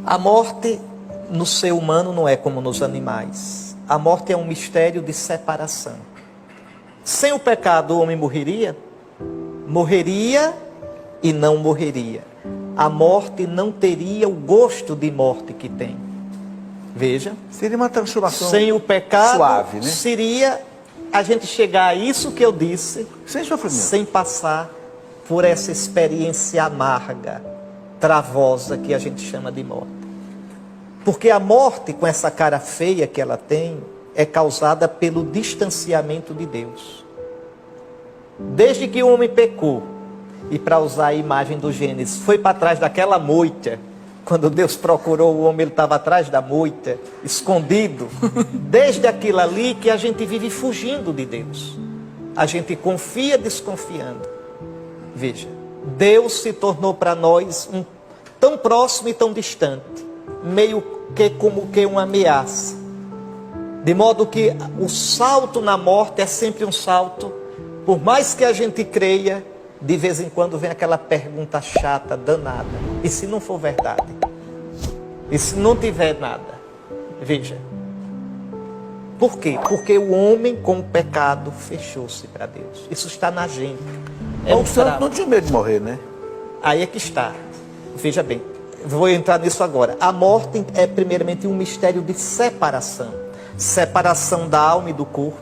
A morte no ser humano não é como nos animais. A morte é um mistério de separação. Sem o pecado o homem morreria? Morreria e não morreria. A morte não teria o gosto de morte que tem. Veja. Seria uma transformação sem o pecado, suave, né? Seria a gente chegar a isso que eu disse, sem sofrimento, sem passar por essa experiência amarga, travosa, que a gente chama de morte. Porque a morte, com essa cara feia que ela tem, é causada pelo distanciamento de Deus. Desde que o homem pecou, e para usar a imagem do Gênesis, foi para trás daquela moita, quando Deus procurou o homem, ele estava atrás da moita, escondido. Desde aquilo ali que a gente vive fugindo de Deus. A gente confia desconfiando. Veja, Deus se tornou para nós tão próximo e tão distante, meio que como que uma ameaça. De modo que o salto na morte é sempre um salto, por mais que a gente creia, de vez em quando vem aquela pergunta chata, danada. E se não for verdade? E se não tiver nada? Veja. Por quê? Porque o homem com o pecado fechou-se para Deus. Isso está na gente. O santo não tinha medo de morrer, né? Aí é que está. Veja bem. Vou entrar nisso agora. A morte é primeiramente um mistério de separação. Separação da alma e do corpo.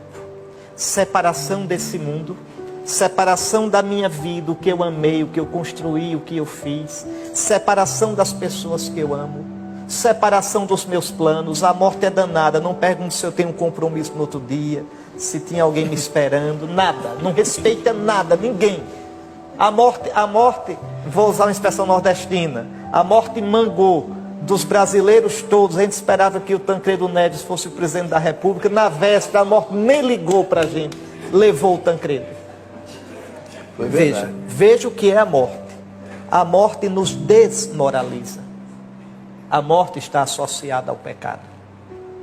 Separação desse mundo. Separação da minha vida, o que eu amei, o que eu construí, o que eu fiz. Separação das pessoas que eu amo. Separação dos meus planos. A morte é danada. Não pergunto se eu tenho um compromisso no outro dia, se tinha alguém me esperando. Nada. Não respeita nada, ninguém. A morte, vou usar uma expressão nordestina, a morte mangou dos brasileiros todos. A gente esperava que o Tancredo Neves fosse o presidente da República. Na véspera, a morte nem ligou para a gente. Levou o Tancredo. Veja o que é a morte. A morte nos desmoraliza. A morte está associada ao pecado.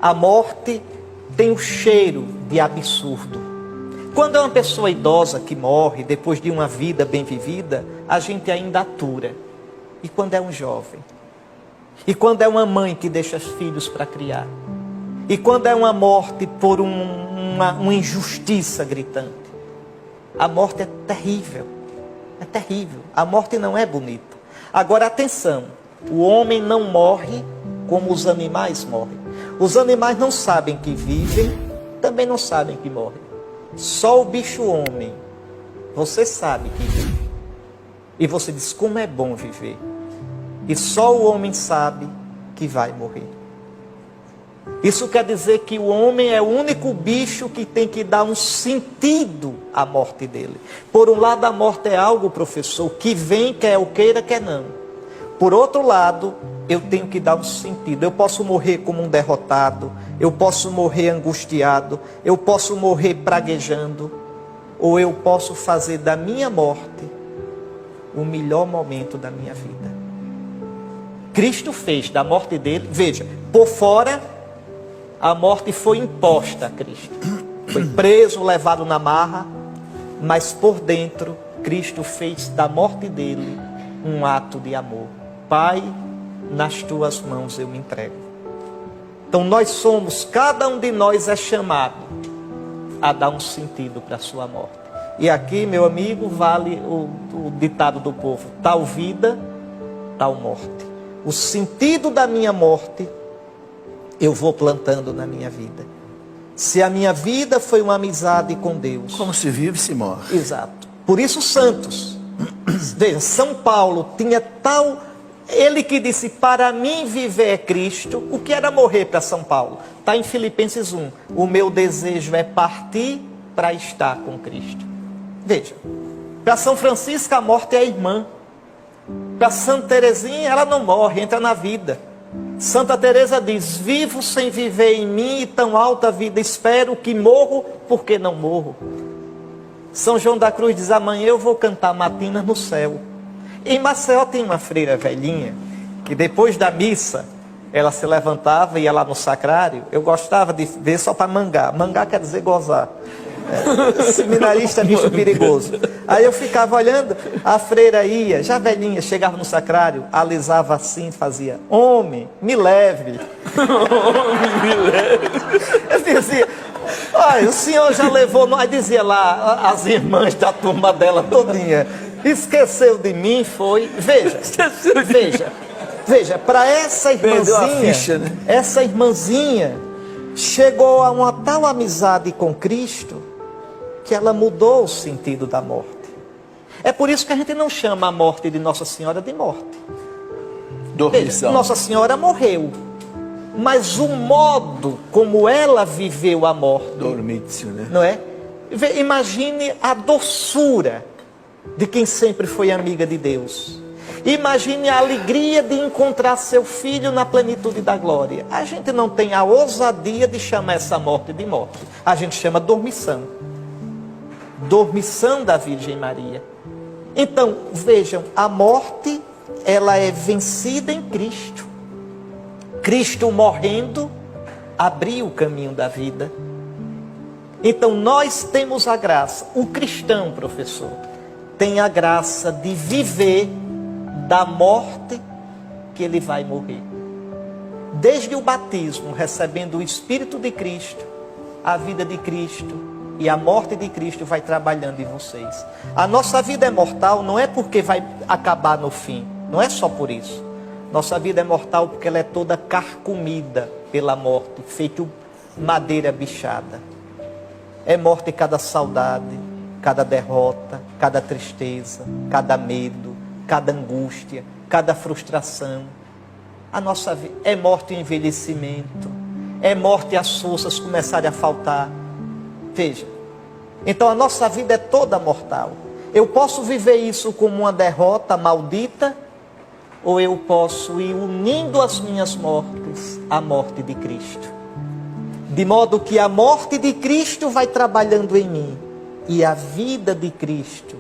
A morte tem o cheiro de absurdo. Quando é uma pessoa idosa que morre depois de uma vida bem vivida, a gente ainda atura. E quando é um jovem? E quando é uma mãe que deixa os filhos para criar? E quando é uma morte por uma injustiça gritante? A morte é terrível. É terrível. A morte não é bonita. Agora, atenção. O homem não morre como os animais morrem. Os animais não sabem que vivem, também não sabem que morrem. Só o bicho homem, você sabe que vive. E você diz, como é bom viver. E só o homem sabe que vai morrer. Isso quer dizer que o homem é o único bicho que tem que dar um sentido à morte dele. Por um lado, a morte é algo, professor, que vem, quer eu queira, quer não. Por outro lado, eu tenho que dar um sentido. Eu posso morrer como um derrotado, eu posso morrer angustiado, eu posso morrer praguejando, ou eu posso fazer da minha morte o melhor momento da minha vida. Cristo fez da morte dele, veja, por fora, a morte foi imposta a Cristo. Foi preso, levado na marra, mas por dentro, Cristo fez da morte dele um ato de amor. Pai, nas tuas mãos eu me entrego. Então nós somos, cada um de nós é chamado a dar um sentido para a sua morte. E aqui, meu amigo, vale o ditado do povo: tal vida, tal morte. O sentido da minha morte eu vou plantando na minha vida. Se a minha vida foi uma amizade com Deus, como se vive, se morre. Exato. Por isso santos. Veja, São Paulo tinha tal... Ele que disse, para mim viver é Cristo. O que era morrer para São Paulo? Está em Filipenses 1. O meu desejo é partir para estar com Cristo. Veja, para São Francisco a morte é a irmã. Para Santa Teresinha ela não morre, entra na vida. Santa Teresa diz, vivo sem viver em mim e tão alta vida espero que morro porque não morro. São João da Cruz diz, amanhã eu vou cantar matinas no céu. Em Maceió tem uma freira velhinha, que depois da missa, ela se levantava e ia lá no sacrário. Eu gostava de ver só para mangar. Mangar quer dizer gozar. Seminarista é bicho perigoso. Aí eu ficava olhando, a freira ia, já velhinha, chegava no sacrário, alisava assim, fazia: homem, me leve. Homem, me leve. Eu dizia: olha, o senhor já levou, aí dizia lá, as irmãs da turma dela todinha, esqueceu de mim, foi. Veja, para essa irmãzinha, ficha, né? Essa irmãzinha chegou a uma tal amizade com Cristo que ela mudou o sentido da morte. É por isso que a gente não chama a morte de Nossa Senhora de morte. Dormição. Nossa Senhora morreu, mas o modo como ela viveu a morte, Dormício, né? não é? Imagine a doçura de quem sempre foi amiga de Deus. Imagine a alegria de encontrar seu filho na plenitude da glória. A gente não tem a ousadia de chamar essa morte de morte. A gente chama dormição. Dormição da Virgem Maria. Então, vejam, a morte, ela é vencida em Cristo. Cristo morrendo, abriu o caminho da vida. Então, nós temos a graça. O cristão, professor, tem a graça de viver da morte que ele vai morrer. Desde o batismo, recebendo o Espírito de Cristo, a vida de Cristo e a morte de Cristo vai trabalhando em vocês. A nossa vida é mortal não é porque vai acabar no fim, não é só por isso. Nossa vida é mortal porque ela é toda carcomida pela morte, feito madeira bichada. É morte cada saudade, cada derrota, cada tristeza, cada medo, cada angústia, cada frustração. A nossa vida é morte o envelhecimento, é morte as forças começarem a faltar. Veja, então a nossa vida é toda mortal. Eu posso viver isso como uma derrota maldita, ou eu posso ir unindo as minhas mortes à morte de Cristo. De modo que a morte de Cristo vai trabalhando em mim, e a vida de Cristo,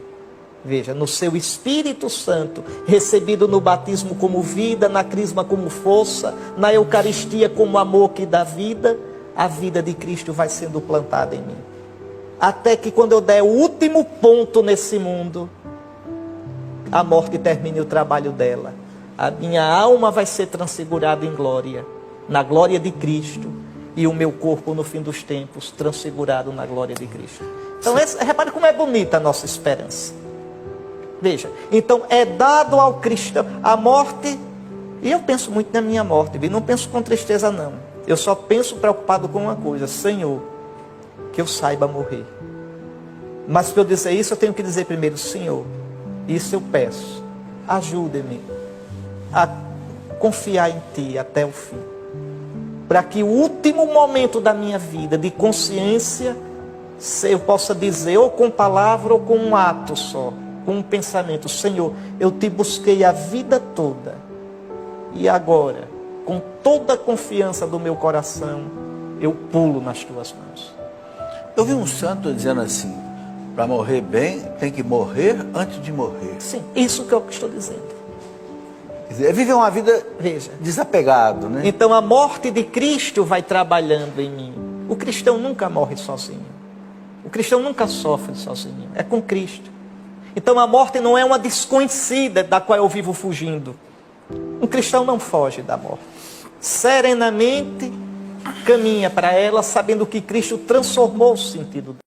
veja, no seu Espírito Santo, recebido no batismo como vida, na crisma como força, na Eucaristia como amor que dá vida, a vida de Cristo vai sendo plantada em mim. Até que quando eu der o último ponto nesse mundo, a morte termine o trabalho dela. A minha alma vai ser transfigurada em glória, na glória de Cristo, e o meu corpo no fim dos tempos transfigurado na glória de Cristo. Então, repare como é bonita a nossa esperança. Veja, então é dado ao cristão a morte, e eu penso muito na minha morte, não penso com tristeza não. Eu só penso preocupado com uma coisa: Senhor, que eu saiba morrer. Mas para eu dizer isso, eu tenho que dizer primeiro: Senhor, isso eu peço, ajude-me a confiar em Ti até o fim. Para que o último momento da minha vida de consciência, eu possa dizer, ou com palavra ou com um ato só, com um pensamento: Senhor, eu Te busquei a vida toda, e agora, com toda a confiança do meu coração, eu pulo nas Tuas mãos. Eu vi um santo dizendo assim: para morrer bem, tem que morrer antes de morrer. Sim, isso que eu estou dizendo. Quer dizer, é viver uma vida, veja, desapegado, né? Então a morte de Cristo vai trabalhando em mim. O cristão nunca morre sozinho. O cristão nunca sofre sozinho. É com Cristo. Então a morte não é uma desconhecida da qual eu vivo fugindo. Um cristão não foge da morte. Serenamente caminha para ela, sabendo que Cristo transformou o sentido dela.